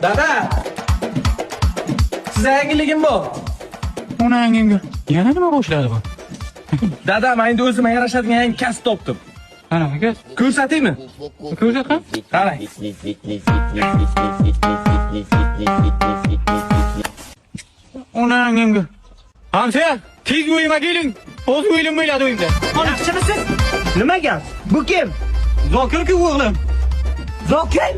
Dada! Siz yangiligim bor. Ona yangimga. Yana nima boshladi bu? Dada, men endi o'zimga yarashadigan yangi kasb topdim. Qanaqa kasb? Ko'rsataymi? Ko'rsat qani? Qarang. Ona yangimga. Hamsa, tez uyima keling. O'z uyim bo'ladi uyimda. Yaxshimisiz? Nima gap? Bu kim? Zokir-ku o'g'lim. Zokir?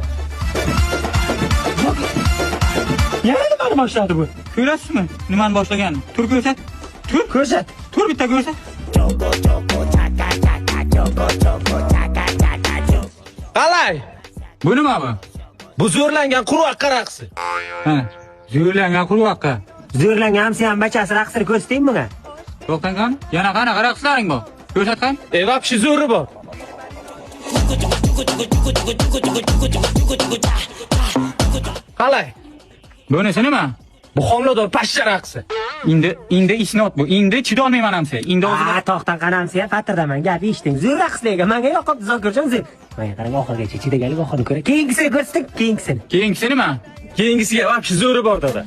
Yana nimani boshladi bu? Ko'rasizmi? Nimani boshlaganini? Tur ko'rsat. Tur. Ko'rsat. Tur bitta ko'rsat. Qalay? Bu nima bu? Bu zo'rlangan qurvaqqa raqsi. Ha, zo'rlangan qurvaqqa. Zo'rlangan hamsiyam bachasi raqsini ko'rsataymi bunga? To'xtang qani? Yana qanaqa raqslaring bor? Ko'rsat qani? Vapshi zo'ri bor. Qalay? Bunisi nima? Bu homilador pashsha raqsi. Endi isnot bu. Endi chidolmayman hamsa. Endi o'zim To'xtan qaramsiya, fatirdaman. Gap eshiting. Zo'r raqslarga menga yoqib Zokirjon zo'r. Menga qarang, oxirigacha chidagalik oxirini ko'ra. Keyingisini ko'rsating, keyingisini. keyingisi nima? Keyingisiga vapshi zo'ri bor dada.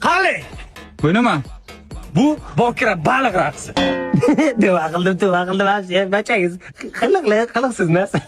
Qalay? Bu nima? Bu bokira baliq raqsi. Duo qildim, hamsiya. Bachangiz qiliqsiz narsa.